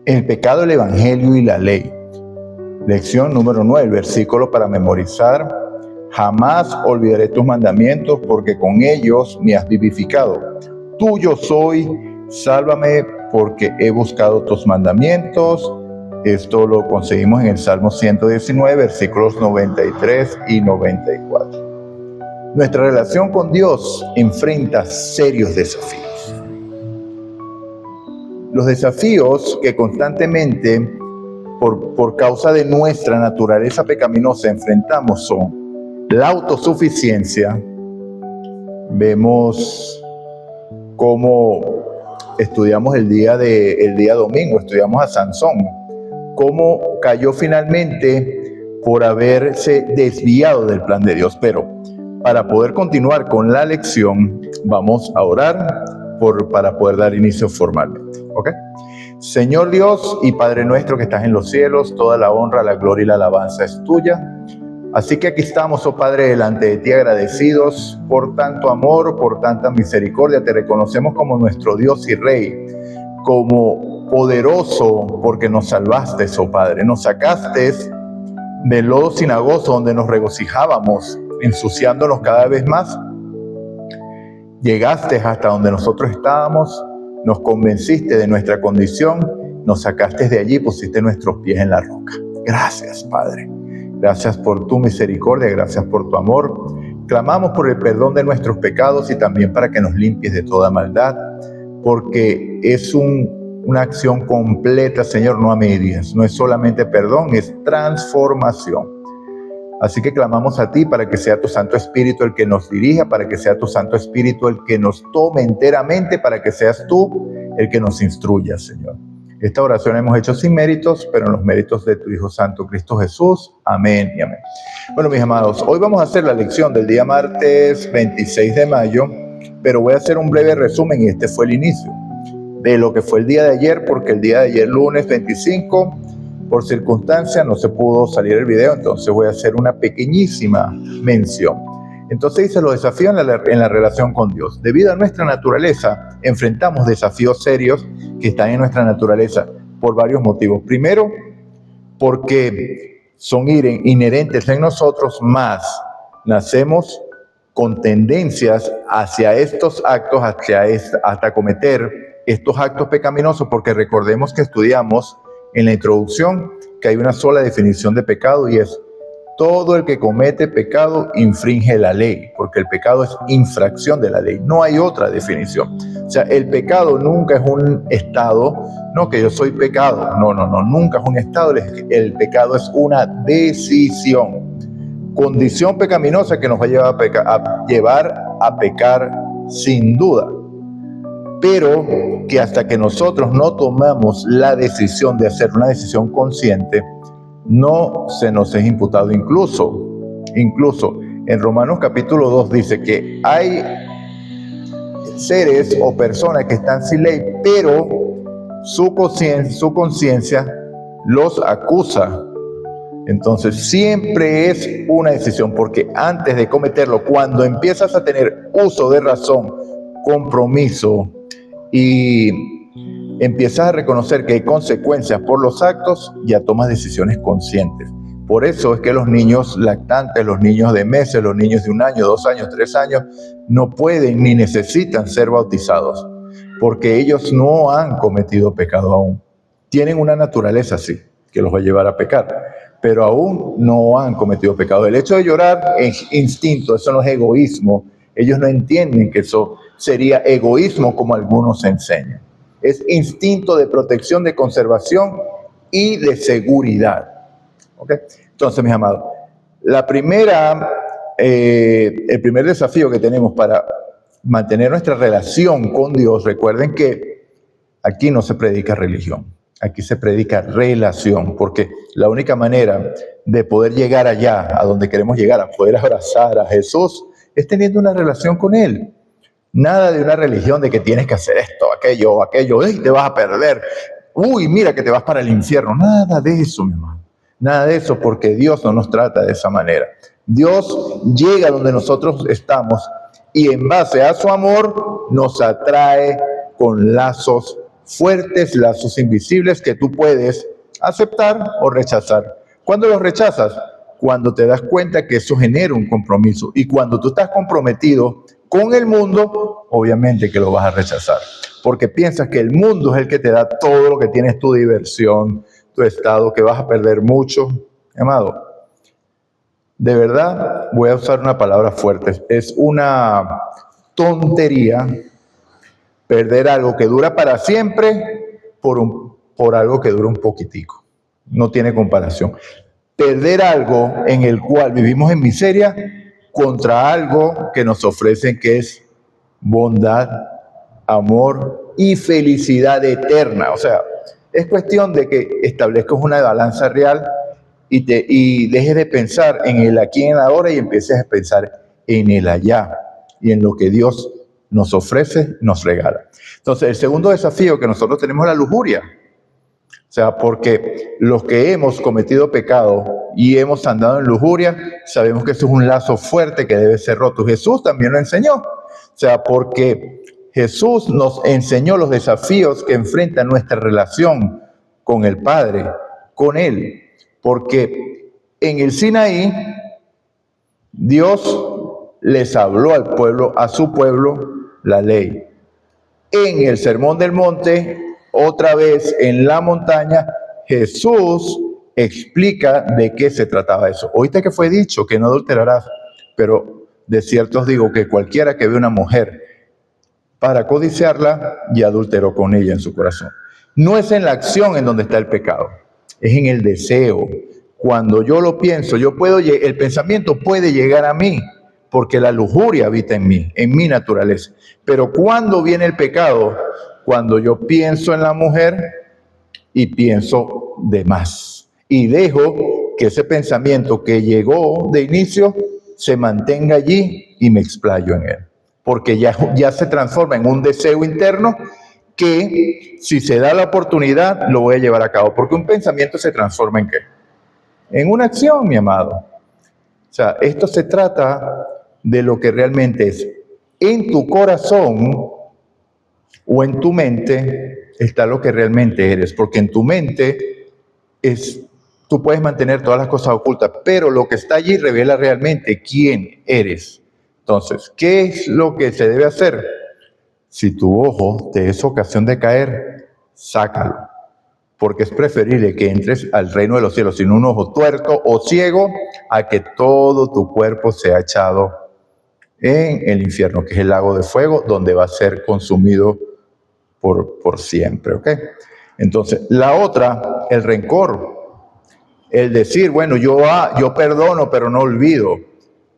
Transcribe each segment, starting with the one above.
El pecado, el evangelio y la ley. Lección número 9, el versículo para memorizar. Jamás olvidaré tus mandamientos, porque con ellos me has vivificado. Tuyo soy, sálvame, porque he buscado tus mandamientos. Esto lo conseguimos en el Salmo 119, versículos 93 y 94. Nuestra relación con Dios enfrenta serios desafíos. Los desafíos que constantemente, por causa de nuestra naturaleza pecaminosa, enfrentamos son la autosuficiencia. Vemos cómo estudiamos el día domingo, estudiamos a Sansón, cómo cayó finalmente por haberse desviado del plan de Dios. Pero para poder continuar con la lección, vamos a orar para poder dar inicio formalmente. ¿Ok? Señor Dios y Padre nuestro que estás en los cielos, toda la honra, la gloria y la alabanza es tuya. Así que aquí estamos, oh Padre, delante de ti agradecidos por tanto amor, por tanta misericordia. Te reconocemos como nuestro Dios y Rey, como poderoso porque nos salvaste, oh Padre. Nos sacaste del lodo cenagoso donde nos regocijábamos, ensuciándonos cada vez más. Llegaste hasta donde nosotros estábamos, nos convenciste de nuestra condición, nos sacaste de allí, pusiste nuestros pies en la roca. Gracias, Padre. Gracias por tu misericordia, gracias por tu amor. Clamamos por el perdón de nuestros pecados y también para que nos limpies de toda maldad, porque es una acción completa, Señor, no a medias. No es solamente perdón, es transformación. Así que clamamos a ti para que sea tu Santo Espíritu el que nos dirija, para que sea tu Santo Espíritu el que nos tome enteramente, para que seas tú el que nos instruya, Señor. Esta oración hemos hecho sin méritos, pero en los méritos de tu Hijo Santo, Cristo Jesús. Amén y amén. Bueno, mis amados, hoy vamos a hacer la lección del día martes 26 de mayo, pero voy a hacer un breve resumen y este fue el inicio de lo que fue el día de ayer, porque el día de ayer, lunes 25, por circunstancia no se pudo salir el video, entonces voy a hacer una pequeñísima mención. Entonces dice los desafíos en la relación con Dios. Debido a nuestra naturaleza, enfrentamos desafíos serios que están en nuestra naturaleza por varios motivos. Primero, porque son inherentes en nosotros, más nacemos con tendencias hacia estos actos, hasta cometer estos actos pecaminosos, porque recordemos que estudiamos en la introducción que hay una sola definición de pecado y es: todo el que comete pecado infringe la ley, porque el pecado es infracción de la ley. No hay otra definición. O sea, el pecado nunca es un estado, no que yo soy pecado. No, nunca es un estado. El pecado es una decisión. Condición pecaminosa que nos va a llevar a pecar sin duda. Pero que hasta que nosotros no tomamos la decisión de hacer una decisión consciente, no se nos es imputado. Incluso en Romanos capítulo 2 dice que hay seres o personas que están sin ley, pero su conciencia los acusa. Entonces siempre es una decisión, porque antes de cometerlo, cuando empiezas a tener uso de razón, compromiso y empiezas a reconocer que hay consecuencias por los actos, ya tomas decisiones conscientes. Por eso es que los niños lactantes, los niños de meses, los niños de 1 año, 2 años, 3 años, no pueden ni necesitan ser bautizados, porque ellos no han cometido pecado aún. Tienen una naturaleza así, que los va a llevar a pecar, pero aún no han cometido pecado. El hecho de llorar es instinto, eso no es egoísmo. Ellos no entienden que eso sería egoísmo como algunos enseñan. Es instinto de protección, de conservación y de seguridad. ¿Okay? Entonces, mis amados, el primer desafío que tenemos para mantener nuestra relación con Dios, recuerden que aquí no se predica religión, aquí se predica relación, porque la única manera de poder llegar allá, a donde queremos llegar, a poder abrazar a Jesús, es teniendo una relación con Él. Nada de una religión de que tienes que hacer esto, aquello, te vas a perder. Uy, mira que te vas para el infierno. Nada de eso, mi hermano. Nada de eso, porque Dios no nos trata de esa manera. Dios llega donde nosotros estamos y en base a su amor nos atrae con lazos fuertes lazos invisibles que tú puedes aceptar o rechazar. ¿Cuándo los rechazas? Cuando te das cuenta que eso genera un compromiso. Y cuando tú estás comprometido con el mundo, obviamente que lo vas a rechazar. Porque piensas que el mundo es el que te da todo lo que tienes, tu diversión, tu estado, que vas a perder mucho. Amado, de verdad voy a usar una palabra fuerte. Es una tontería perder algo que dura para siempre por algo que dura un poquitico. No tiene comparación. Perder algo en el cual vivimos en miseria contra algo que nos ofrecen, que es bondad, amor y felicidad eterna. O sea, es cuestión de que establezcas una balanza real y dejes de pensar en el aquí y en el ahora y empieces a pensar en el allá y en lo que Dios nos ofrece, nos regala. Entonces, el segundo desafío que nosotros tenemos es la lujuria. O sea, porque los que hemos cometido pecado y hemos andado en lujuria, sabemos que eso es un lazo fuerte que debe ser roto. Jesús también lo enseñó. O sea, porque Jesús nos enseñó los desafíos que enfrenta nuestra relación con el Padre, con Él. Porque en el Sinaí, Dios les habló al pueblo, a su pueblo, la ley. En el Sermón del Monte, otra vez en la montaña, Jesús explica de qué se trataba eso. Oíste que fue dicho que no adulterarás, pero de cierto os digo que cualquiera que ve una mujer para codiciarla, ya adulteró con ella en su corazón. No es en la acción en donde está el pecado, es en el deseo. Cuando yo lo pienso, el pensamiento puede llegar a mí, porque la lujuria habita en mí, en mi naturaleza. Pero ¿cuándo viene el pecado? Cuando yo pienso en la mujer y pienso de más. Y dejo que ese pensamiento que llegó de inicio se mantenga allí y me explayo en él. Porque ya se transforma en un deseo interno que, si se da la oportunidad, lo voy a llevar a cabo. Porque un pensamiento se transforma ¿en qué? En una acción, mi amado. O sea, esto se trata de lo que realmente es. En tu corazón o en tu mente está lo que realmente eres, porque en tu mente tú puedes mantener todas las cosas ocultas, pero lo que está allí revela realmente quién eres. Entonces, ¿qué es lo que se debe hacer? Si tu ojo te es ocasión de caer, sácalo, porque es preferible que entres al reino de los cielos sin un ojo tuerto o ciego, a que todo tu cuerpo sea echado en el infierno, que es el lago de fuego, donde va a ser consumido por siempre, ¿ok? Entonces, la otra, el rencor, el decir, bueno, yo perdono, pero no olvido.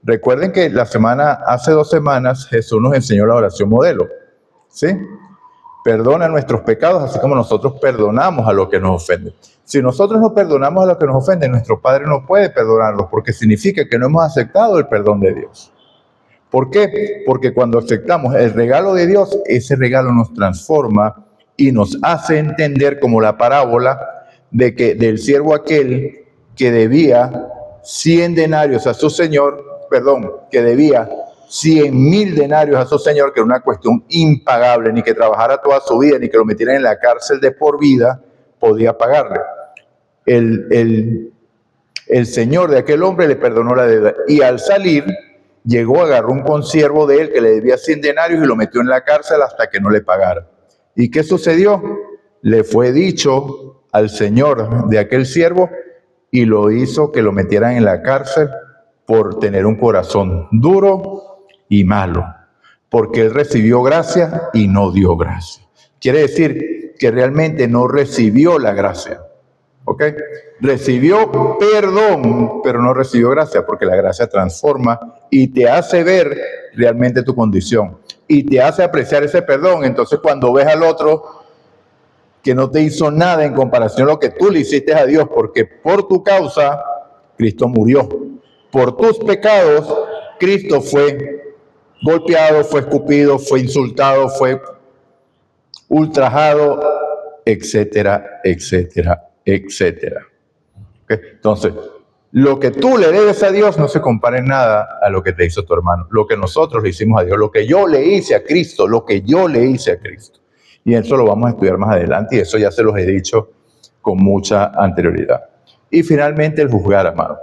Recuerden que hace 2 semanas, Jesús nos enseñó la oración modelo, ¿sí? Perdona nuestros pecados, así como nosotros perdonamos a los que nos ofenden. Si nosotros no perdonamos a los que nos ofenden, nuestro Padre no puede perdonarlos, porque significa que no hemos aceptado el perdón de Dios. ¿Por qué? Porque cuando aceptamos el regalo de Dios, ese regalo nos transforma y nos hace entender, como la parábola del siervo aquel que debía 100 denarios a su señor, que debía 100,000 denarios a su señor, que era una cuestión impagable, ni que trabajara toda su vida, ni que lo metieran en la cárcel de por vida, podía pagarle. El señor de aquel hombre le perdonó la deuda, y al salir, agarró un consiervo de él que le debía 100 denarios y lo metió en la cárcel hasta que no le pagara. ¿Y qué sucedió? Le fue dicho al señor de aquel siervo y lo hizo que lo metieran en la cárcel por tener un corazón duro y malo, porque él recibió gracia y no dio gracia. Quiere decir que realmente no recibió la gracia, ¿ok? Recibió perdón, pero no recibió gracia, porque la gracia transforma y te hace ver realmente tu condición y te hace apreciar ese perdón. Entonces, cuando ves al otro que no te hizo nada en comparación a lo que tú le hiciste a Dios, porque por tu causa Cristo murió. Por tus pecados Cristo fue golpeado, fue escupido, fue insultado, fue ultrajado, etcétera, etcétera, etcétera. ¿Okay? Entonces, lo que tú le debes a Dios no se compara en nada a lo que te hizo tu hermano. Lo que nosotros le hicimos a Dios, lo que yo le hice a Cristo, lo que yo le hice a Cristo. Y eso lo vamos a estudiar más adelante y eso ya se los he dicho con mucha anterioridad. Y finalmente el juzgar, amado.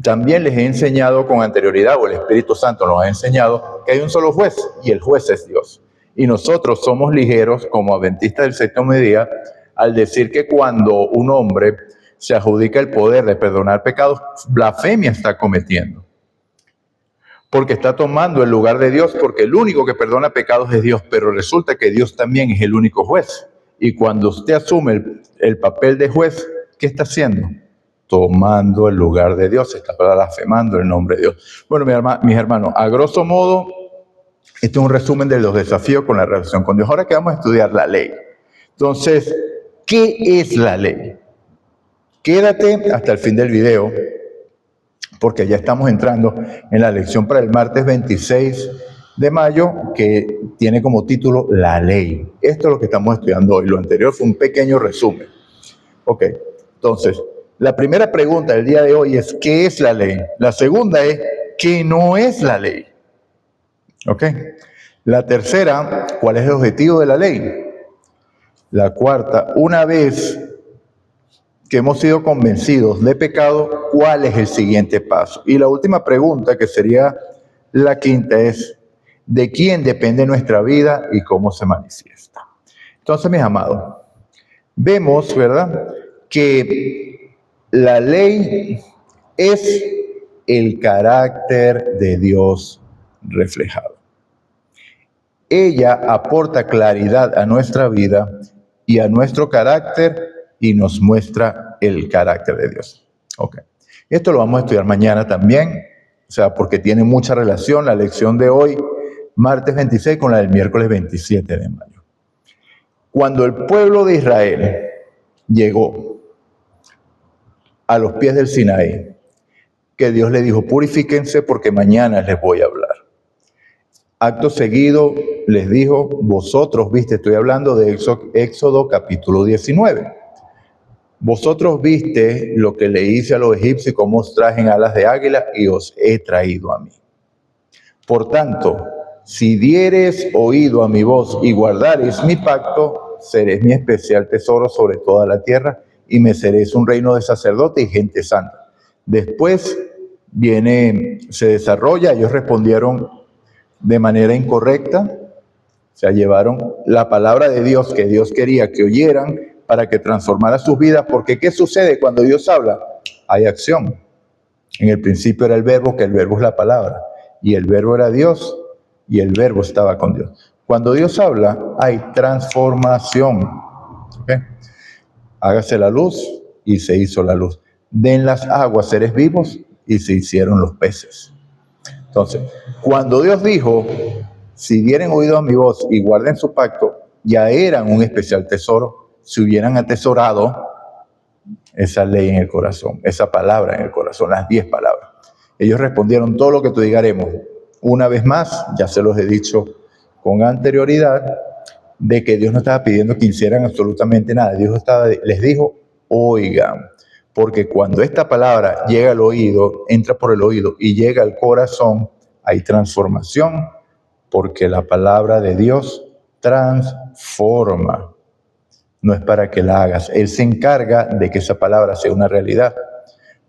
También les he enseñado con anterioridad, o el Espíritu Santo nos ha enseñado, que hay un solo juez y el juez es Dios. Y nosotros somos ligeros como adventistas del séptimo día al decir que cuando un hombre se adjudica el poder de perdonar pecados, blasfemia está cometiendo. Porque está tomando el lugar de Dios, porque el único que perdona pecados es Dios, pero resulta que Dios también es el único juez. Y cuando usted asume el papel de juez, ¿qué está haciendo? Tomando el lugar de Dios, está blasfemando el nombre de Dios. Bueno, mis hermanos, a grosso modo, este es un resumen de los desafíos con la relación con Dios. Ahora que vamos a estudiar la ley. Entonces, ¿qué es la ley? Quédate hasta el fin del video, porque ya estamos entrando en la lección para el martes 26 de mayo, que tiene como título La Ley. Esto es lo que estamos estudiando hoy. Lo anterior fue un pequeño resumen. Ok, entonces, la primera pregunta del día de hoy es, ¿qué es la ley? La segunda es, ¿qué no es la ley? Ok. La tercera, ¿cuál es el objetivo de la ley? La cuarta, una vez que hemos sido convencidos de pecado, ¿cuál es el siguiente paso? Y la última pregunta, que sería la quinta, es ¿de quién depende nuestra vida y cómo se manifiesta? Entonces, mis amados, vemos, ¿verdad?, que la ley es el carácter de Dios reflejado. Ella aporta claridad a nuestra vida y a nuestro carácter y nos muestra el carácter de Dios. Ok. Esto lo vamos a estudiar mañana también, o sea, porque tiene mucha relación la lección de hoy, martes 26, con la del miércoles 27 de mayo. Cuando el pueblo de Israel llegó a los pies del Sinaí, que Dios le dijo, purifíquense porque mañana les voy a hablar. Acto seguido les dijo, vosotros viste, estoy hablando de Éxodo capítulo 19. Vosotros viste lo que le hice a los egipcios, cómo os traje en alas de águila y os he traído a mí. Por tanto, si diereis oído a mi voz y guardareis mi pacto, seréis mi especial tesoro sobre toda la tierra y me seréis un reino de sacerdotes y gente santa. Después se desarrolla, ellos respondieron de manera incorrecta, o sea, llevaron la palabra de Dios que Dios quería que oyeran para que transformara sus vidas, porque ¿qué sucede cuando Dios habla? Hay acción. En el principio era el verbo, que el verbo es la palabra, y el verbo era Dios, y el verbo estaba con Dios. Cuando Dios habla, hay transformación. ¿Okay? Hágase la luz, y se hizo la luz. Den las aguas seres vivos, y se hicieron los peces. Entonces, cuando Dios dijo, si dieren oído a mi voz y guarden su pacto, ya eran un especial tesoro, si hubieran atesorado esa ley en el corazón, esa palabra en el corazón, las 10 palabras. Ellos respondieron, todo lo que tú digaremos. Una vez más, ya se los he dicho con anterioridad, de que Dios no estaba pidiendo que hicieran absolutamente nada. Dios les dijo, oigan, porque cuando esta palabra llega al oído, entra por el oído y llega al corazón, hay transformación, porque la palabra de Dios transforma. No es para que la hagas. Él se encarga de que esa palabra sea una realidad,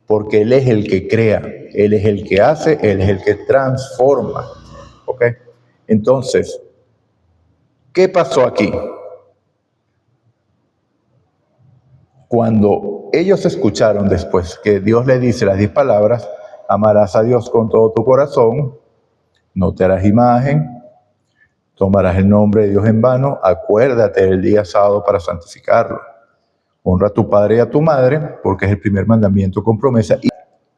porque Él es el que crea, Él es el que hace, Él es el que transforma. ¿Ok? Entonces, ¿qué pasó aquí? Cuando ellos escucharon después que Dios le dice las 10 palabras, amarás a Dios con todo tu corazón, no te harás imagen, tomarás el nombre de Dios en vano, acuérdate del día sábado para santificarlo. Honra a tu padre y a tu madre, porque es el primer mandamiento con promesa. Y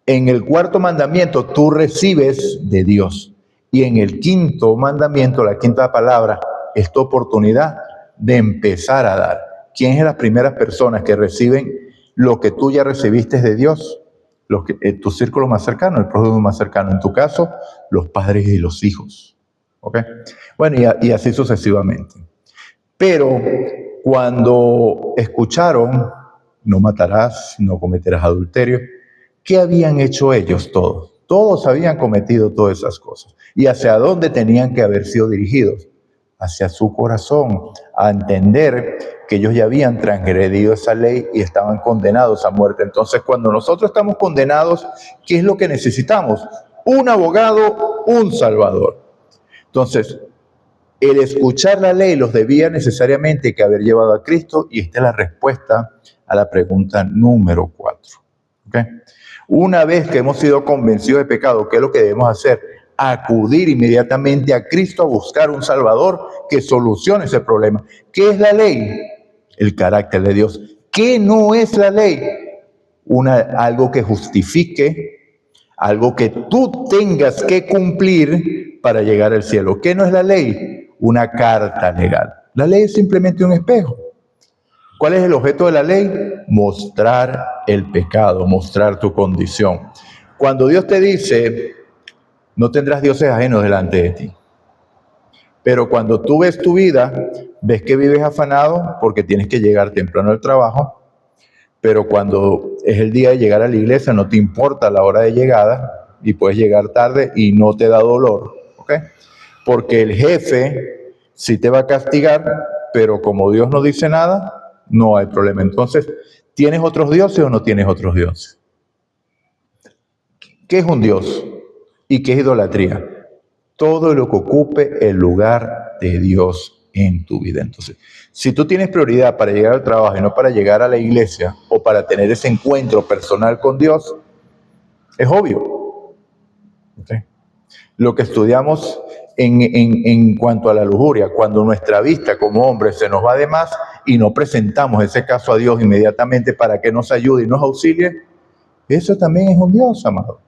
en el cuarto mandamiento tú recibes de Dios. Y en el quinto mandamiento, la quinta palabra, es tu oportunidad de empezar a dar. ¿Quién es las primeras personas que reciben lo que tú ya recibiste de Dios? Tu círculo más cercano, el prójimo más cercano. En tu caso, los padres y los hijos. ¿Ok? Bueno, y así sucesivamente. Pero cuando escucharon, no matarás, no cometerás adulterio, ¿qué habían hecho ellos todos? Todos habían cometido todas esas cosas. ¿Y hacia dónde tenían que haber sido dirigidos? hacia su corazón, a entender que ellos ya habían transgredido esa ley y estaban condenados a muerte. Entonces, cuando nosotros estamos condenados, ¿qué es lo que necesitamos? Un abogado, un salvador. Entonces, el escuchar la ley los debía necesariamente que haber llevado a Cristo, y esta es la respuesta a la pregunta número 4. ¿Okay? Una vez que hemos sido convencidos de pecado, ¿qué es lo que debemos hacer? Acudir inmediatamente a Cristo a buscar un Salvador que solucione ese problema. ¿Qué es la ley? El carácter de Dios. ¿Qué no es la ley? Algo que justifique, algo que tú tengas que cumplir para llegar al cielo. ¿Qué no es la ley? Una carta legal. La ley es simplemente un espejo. ¿Cuál es el objeto de la ley? Mostrar el pecado, mostrar tu condición. Cuando Dios te dice, no tendrás dioses ajenos delante de ti. Pero cuando tú ves tu vida, ves que vives afanado porque tienes que llegar temprano al trabajo, pero cuando es el día de llegar a la iglesia no te importa la hora de llegada y puedes llegar tarde y no te da dolor, ¿ok? Porque el jefe sí te va a castigar, pero como Dios no dice nada, no hay problema. Entonces, ¿tienes otros dioses o no tienes otros dioses? ¿Qué es un dios? ¿Y qué es idolatría? Todo lo que ocupe el lugar de Dios en tu vida. Entonces, si tú tienes prioridad para llegar al trabajo y no para llegar a la iglesia o para tener ese encuentro personal con Dios, es obvio. ¿Okay? Lo que estudiamos en cuanto a la lujuria, cuando nuestra vista como hombre se nos va de más y no presentamos ese caso a Dios inmediatamente para que nos ayude y nos auxilie, eso también es un Dios, amado.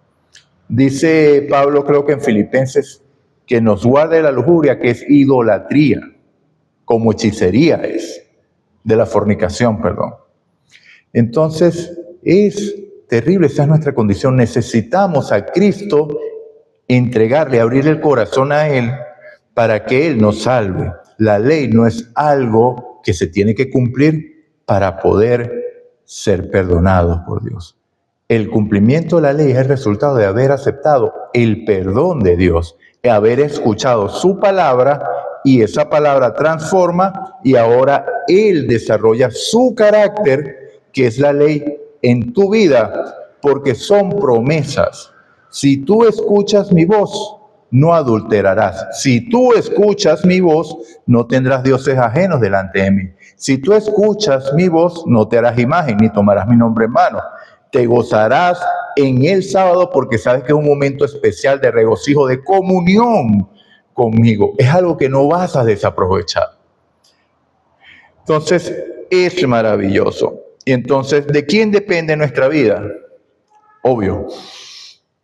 Dice Pablo, creo que en Filipenses, que nos guarde la lujuria, que es idolatría, como hechicería es, de la fornicación, perdón. Entonces, es terrible, esa es nuestra condición. Necesitamos a Cristo entregarle, abrirle el corazón a Él para que Él nos salve. La ley no es algo que se tiene que cumplir para poder ser perdonados por Dios. El cumplimiento de la ley es el resultado de haber aceptado el perdón de Dios, de haber escuchado su palabra, y esa palabra transforma y ahora Él desarrolla su carácter, que es la ley, en tu vida, porque son promesas. Si tú escuchas mi voz, no adulterarás. Si tú escuchas mi voz, no tendrás dioses ajenos delante de mí. Si tú escuchas mi voz, no te harás imagen, ni tomarás mi nombre en vano. Te gozarás en el sábado porque sabes que es un momento especial de regocijo, de comunión conmigo. Es algo que no vas a desaprovechar. Entonces, es maravilloso. Y entonces, ¿de quién depende nuestra vida? Obvio.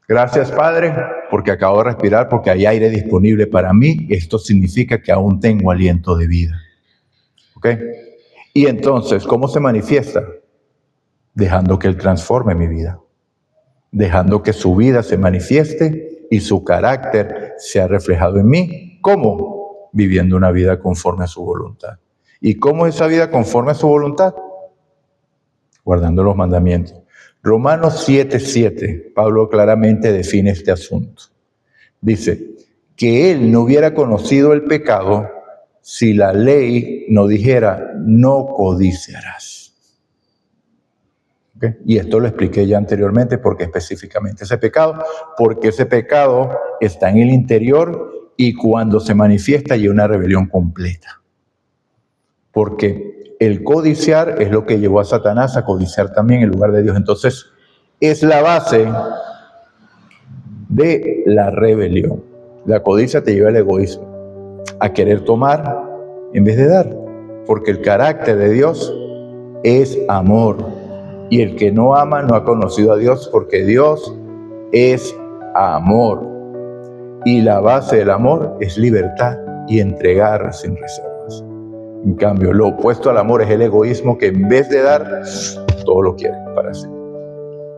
Gracias, Padre, porque acabo de respirar, porque hay aire disponible para mí. Esto significa que aún tengo aliento de vida. ¿Ok? Y entonces, ¿cómo se manifiesta? Dejando que Él transforme mi vida. Dejando que su vida se manifieste y su carácter sea reflejado en mí. ¿Cómo? Viviendo una vida conforme a su voluntad. ¿Y cómo es esa vida conforme a su voluntad? Guardando los mandamientos. Romanos 7:7, Pablo claramente define este asunto. Dice que él no hubiera conocido el pecado si la ley no dijera, no codiciarás. ¿Okay? Y esto lo expliqué ya anteriormente, porque específicamente ese pecado, porque ese pecado está en el interior y cuando se manifiesta hay una rebelión completa. Porque el codiciar es lo que llevó a Satanás a codiciar también en lugar de Dios. Entonces, es la base de la rebelión. La codicia te lleva al egoísmo, a querer tomar en vez de dar. Porque el carácter de Dios es amor. Y el que no ama no ha conocido a Dios, porque Dios es amor. Y la base del amor es libertad y entregar sin reservas. En cambio, lo opuesto al amor es el egoísmo, que en vez de dar, todo lo quiere para sí.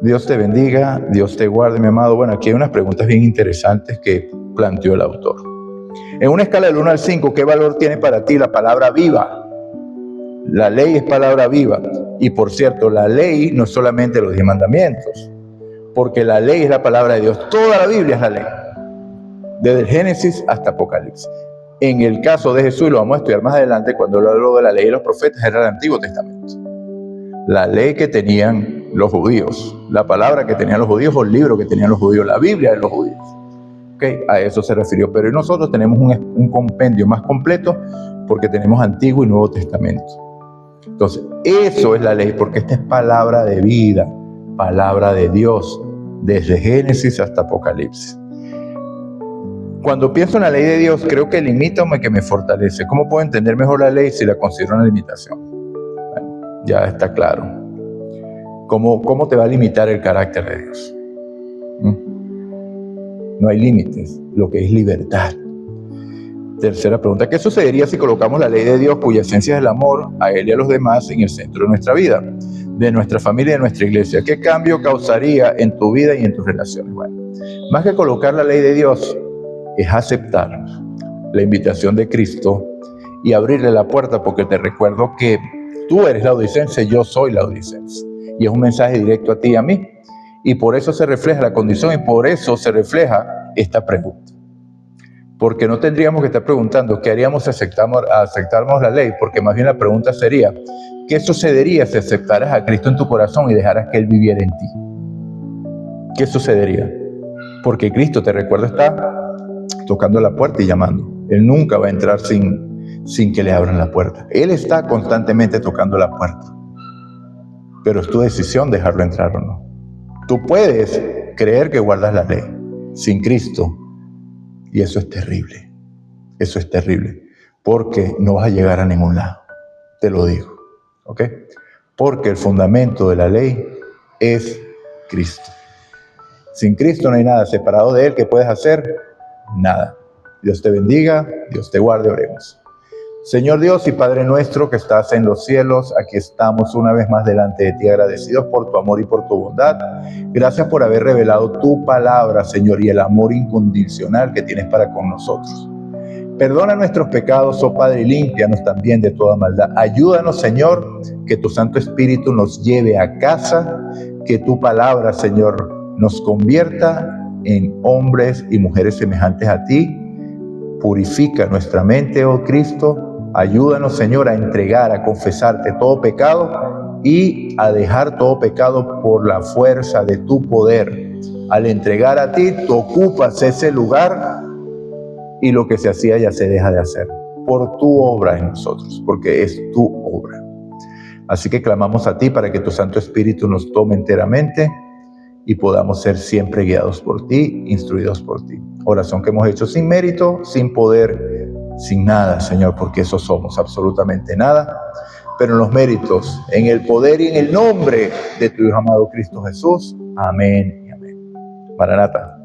Dios te bendiga, Dios te guarde, mi amado. Bueno, aquí hay unas preguntas bien interesantes que planteó el autor. En una escala del 1 al 5, ¿qué valor tiene para ti la palabra viva? La ley es palabra viva. Y por cierto, la ley no es solamente los 10 mandamientos, porque la ley es la palabra de Dios. Toda la Biblia es la ley, desde el Génesis hasta Apocalipsis. En el caso de Jesús, y lo vamos a estudiar más adelante, cuando hablo de la ley de los profetas, era el Antiguo Testamento. La ley que tenían los judíos, la palabra que tenían los judíos o el libro que tenían los judíos, la Biblia de los judíos. Okay, a eso se refirió. Pero nosotros tenemos un compendio más completo porque tenemos Antiguo y Nuevo Testamento. Entonces, eso es la ley, porque esta es palabra de vida, palabra de Dios, desde Génesis hasta Apocalipsis. Cuando pienso en la ley de Dios, creo que limita o que me fortalece. ¿Cómo puedo entender mejor la ley si la considero una limitación? Bueno, ya está claro. ¿Cómo te va a limitar el carácter de Dios? No hay límites, lo que es libertad. Tercera pregunta, ¿qué sucedería si colocamos la ley de Dios, cuya esencia es el amor, a Él y a los demás, en el centro de nuestra vida, de nuestra familia y de nuestra iglesia? ¿Qué cambio causaría en tu vida y en tus relaciones? Bueno, más que colocar la ley de Dios, es aceptar la invitación de Cristo y abrirle la puerta, porque te recuerdo que tú eres laodicense, yo soy laodicense. Y es un mensaje directo a ti y a mí. Y por eso se refleja la condición y por eso se refleja esta pregunta. Porque no tendríamos que estar preguntando qué haríamos si aceptáramos la ley, porque más bien la pregunta sería, ¿qué sucedería si aceptaras a Cristo en tu corazón y dejaras que Él viviera en ti? ¿Qué sucedería? Porque Cristo, te recuerdo, está tocando la puerta y llamando. Él nunca va a entrar sin que le abran la puerta. Él está constantemente tocando la puerta. Pero es tu decisión dejarlo entrar o no. Tú puedes creer que guardas la ley sin Cristo. Y eso es terrible. Eso es terrible. Porque no vas a llegar a ningún lado. Te lo digo. ¿Ok? Porque el fundamento de la ley es Cristo. Sin Cristo no hay nada. Separado de Él, ¿qué puedes hacer? Nada. Dios te bendiga. Dios te guarde. Oremos. Señor Dios y Padre nuestro que estás en los cielos, aquí estamos una vez más delante de ti, agradecidos por tu amor y por tu bondad. Gracias por haber revelado tu palabra, Señor, y el amor incondicional que tienes para con nosotros. Perdona nuestros pecados, oh Padre, y límpianos también de toda maldad. Ayúdanos, Señor, que tu Santo Espíritu nos lleve a casa, que tu palabra, Señor, nos convierta en hombres y mujeres semejantes a ti. Purifica nuestra mente, oh Cristo. Ayúdanos, Señor, a entregar, a confesarte todo pecado y a dejar todo pecado por la fuerza de tu poder. Al entregar a ti, tú ocupas ese lugar y lo que se hacía ya se deja de hacer por tu obra en nosotros, porque es tu obra. Así que clamamos a ti para que tu Santo Espíritu nos tome enteramente y podamos ser siempre guiados por ti, instruidos por ti. Oración que hemos hecho sin mérito, sin poder, sin nada, Señor, porque eso somos, absolutamente nada. Pero en los méritos, en el poder y en el nombre de tu Hijo amado Cristo Jesús. Amén y amén. Maranata.